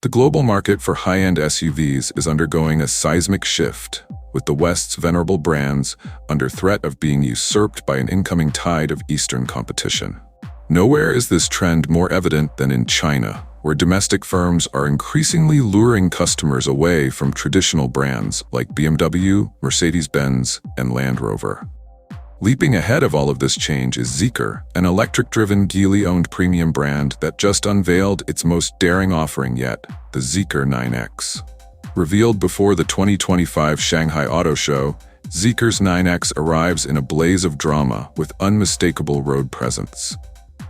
The global market for high-end SUVs is undergoing a seismic shift, with the West's venerable brands under threat of being usurped by an incoming tide of Eastern competition. Nowhere is this trend more evident than in China, where domestic firms are increasingly luring customers away from traditional brands like BMW, Mercedes-Benz, and Land Rover. Leaping ahead of all of this change is Zeekr, an electric-driven, Geely-owned premium brand that just unveiled its most daring offering yet, the Zeekr 9X. Revealed before the 2025 Shanghai Auto Show, Zeekr's 9X arrives in a blaze of drama with unmistakable road presence.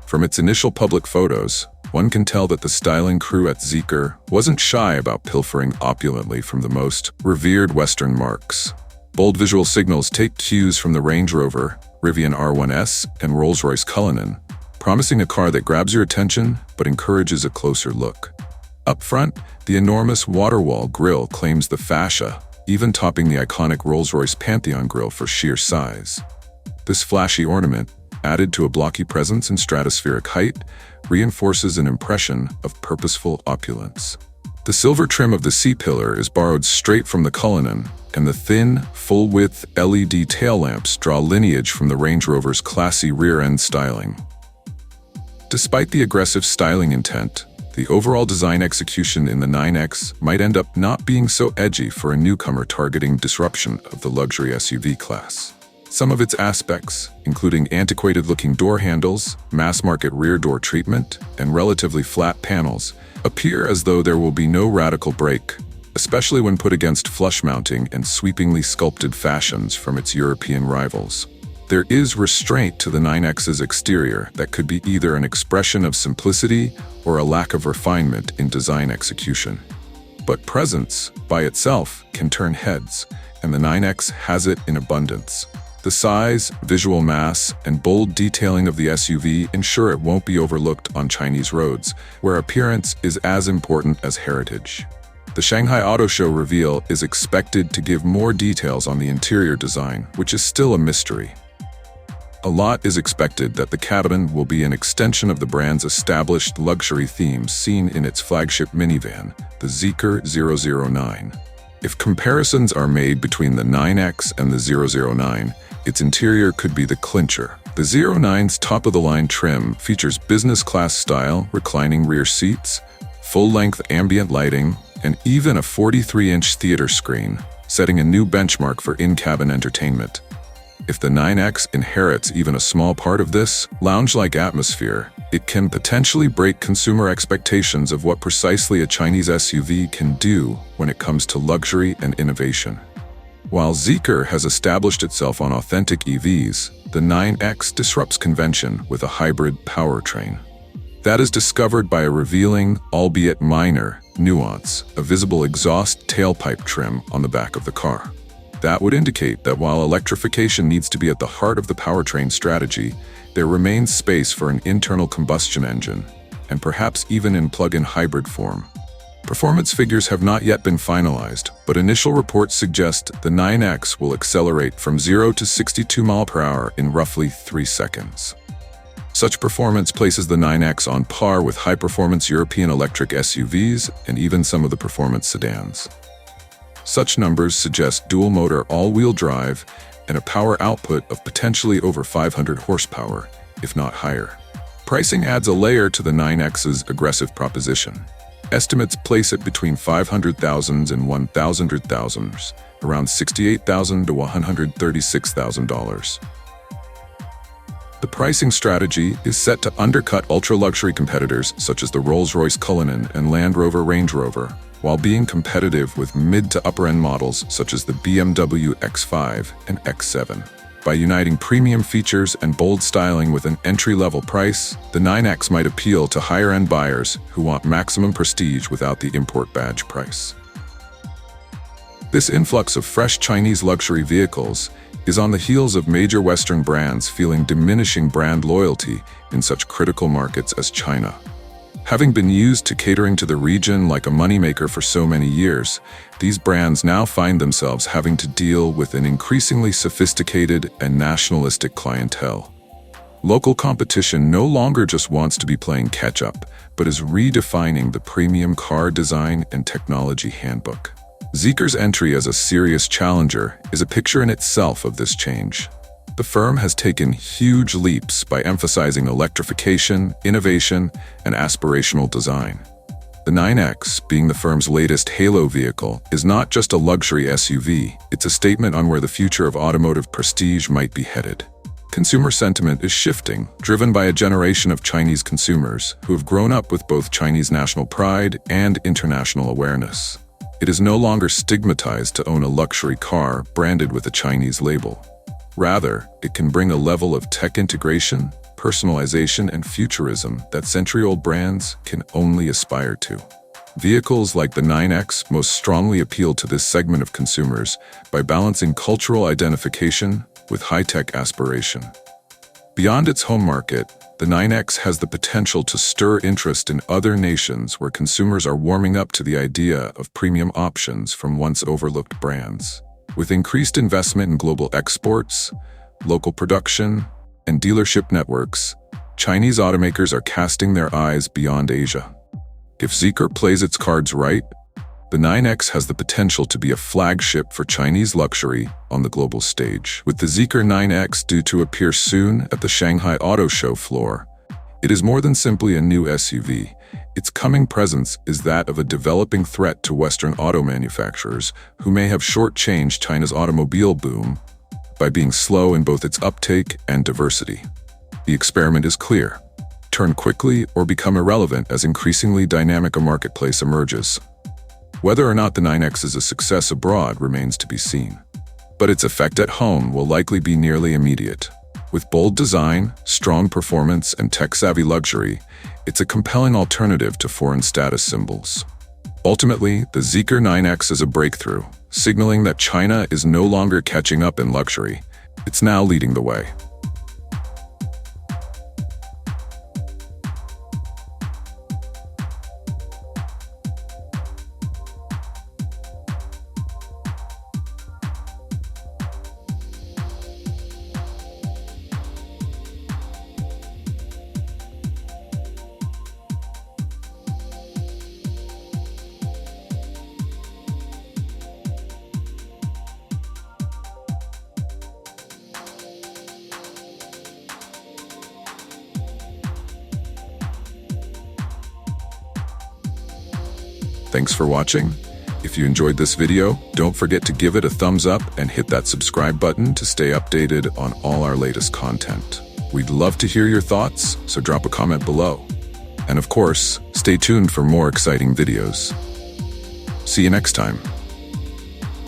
From its initial public photos, one can tell that the styling crew at Zeekr wasn't shy about pilfering opulently from the most revered Western marques. Bold visual signals take cues from the Range Rover, Rivian R1S, and Rolls-Royce Cullinan, promising a car that grabs your attention but encourages a closer look. Up front, the enormous Waterwall grille claims the fascia, even topping the iconic Rolls-Royce Pantheon grille for sheer size. This flashy ornament, added to a blocky presence and stratospheric height, reinforces an impression of purposeful opulence. The silver trim of the C-pillar is borrowed straight from the Cullinan, and the thin, full-width LED tail lamps draw lineage from the Range Rover's classy rear-end styling. Despite the aggressive styling intent, the overall design execution in the 9X might end up not being so edgy for a newcomer targeting disruption of the luxury SUV class. Some of its aspects, including antiquated-looking door handles, mass-market rear door treatment, and relatively flat panels, appear as though there will be no radical break, especially when put against flush mounting and sweepingly sculpted fashions from its European rivals. There is restraint to the 9X's exterior that could be either an expression of simplicity or a lack of refinement in design execution. But presence, by itself, can turn heads, and the 9X has it in abundance. The size, visual mass, and bold detailing of the SUV ensure it won't be overlooked on Chinese roads, where appearance is as important as heritage. The Shanghai Auto Show reveal is expected to give more details on the interior design, which is still a mystery. A lot is expected that the cabin will be an extension of the brand's established luxury themes seen in its flagship minivan, the Zeekr 009. If comparisons are made between the 9X and the 009, its interior could be the clincher. The 09's top-of-the-line trim features business-class style, reclining rear seats, full-length ambient lighting, and even a 43-inch theater screen, setting a new benchmark for in-cabin entertainment. If the 9X inherits even a small part of this lounge-like atmosphere, it can potentially break consumer expectations of what precisely a Chinese SUV can do when it comes to luxury and innovation. While Zeekr has established itself on authentic EVs, the 9X disrupts convention with a hybrid powertrain. That is discovered by a revealing, albeit minor, nuance, a visible exhaust tailpipe trim on the back of the car. That would indicate that while electrification needs to be at the heart of the powertrain strategy, there remains space for an internal combustion engine, and perhaps even in plug-in hybrid form. Performance figures have not yet been finalized, but initial reports suggest the 9X will accelerate from 0 to 62 mph in roughly 3 seconds. Such performance places the 9X on par with high-performance European electric SUVs and even some of the performance sedans. Such numbers suggest dual-motor all-wheel drive and a power output of potentially over 500 horsepower, if not higher. Pricing adds a layer to the 9X's aggressive proposition. Estimates place it between $500,000 and $1,000, around $68,000 to $136,000. The pricing strategy is set to undercut ultra-luxury competitors such as the Rolls-Royce Cullinan and Land Rover Range Rover, while being competitive with mid- to upper-end models such as the BMW X5 and X7. By uniting premium features and bold styling with an entry-level price, the 9X might appeal to higher-end buyers who want maximum prestige without the import badge price. This influx of fresh Chinese luxury vehicles is on the heels of major Western brands feeling diminishing brand loyalty in such critical markets as China. Having been used to catering to the region like a moneymaker for so many years, these brands now find themselves having to deal with an increasingly sophisticated and nationalistic clientele. Local competition no longer just wants to be playing catch-up, but is redefining the premium car design and technology handbook. Zeekr's entry as a serious challenger is a picture in itself of this change. The firm has taken huge leaps by emphasizing electrification, innovation, and aspirational design. The 9X, being the firm's latest halo vehicle, is not just a luxury SUV, it's a statement on where the future of automotive prestige might be headed. Consumer sentiment is shifting, driven by a generation of Chinese consumers who have grown up with both Chinese national pride and international awareness. It is no longer stigmatized to own a luxury car branded with a Chinese label. Rather, it can bring a level of tech integration, personalization, and futurism that century-old brands can only aspire to. Vehicles like the 9X most strongly appeal to this segment of consumers by balancing cultural identification with high-tech aspiration. Beyond its home market, the 9X has the potential to stir interest in other nations where consumers are warming up to the idea of premium options from once overlooked brands. With increased investment in global exports, local production, and dealership networks, Chinese automakers are casting their eyes beyond Asia. If Zeekr plays its cards right, the 9X has the potential to be a flagship for Chinese luxury on the global stage. With the Zeekr 9X due to appear soon at the Shanghai Auto Show floor, it is more than simply a new SUV. Its coming presence is that of a developing threat to Western auto manufacturers who may have shortchanged China's automobile boom by being slow in both its uptake and diversity. The experiment is clear. Turn quickly or become irrelevant as increasingly dynamic a marketplace emerges. Whether or not the 9X is a success abroad remains to be seen. But its effect at home will likely be nearly immediate. With bold design, strong performance, and tech-savvy luxury, it's a compelling alternative to foreign status symbols. Ultimately, the Zeekr 9X is a breakthrough, signaling that China is no longer catching up in luxury. It's now leading the way. Thanks for watching. If you enjoyed this video, don't forget to give it a thumbs up and hit that subscribe button to stay updated on all our latest content. We'd love to hear your thoughts, so drop a comment below. And of course, stay tuned for more exciting videos. See you next time.